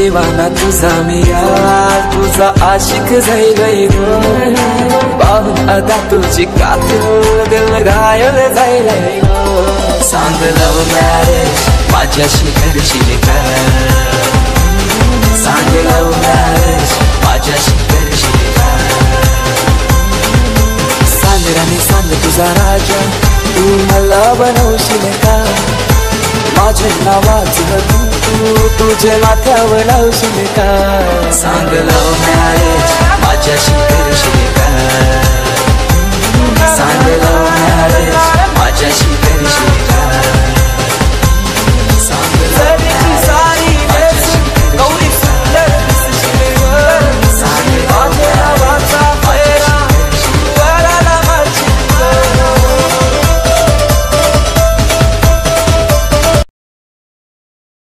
दिवाना तुझा मी यार, तुझा आशिक झालोय गो. पाहून अदा तुझी कातूर दिल घायल झालंय गो. सांग लव मॅरेज माझ्याशी करशील का? सांग लव मॅरेज माझ्याशी करशील का? सांग राणी सांग तुझा राजा, तू मला बनवशील का? माझे नावाचं तू तुझे माथ्यावर लावशील का? सांग लव मॅरेज माझ्याशी करशील का? सांग लव मॅरेज माझ्याशी करशील का?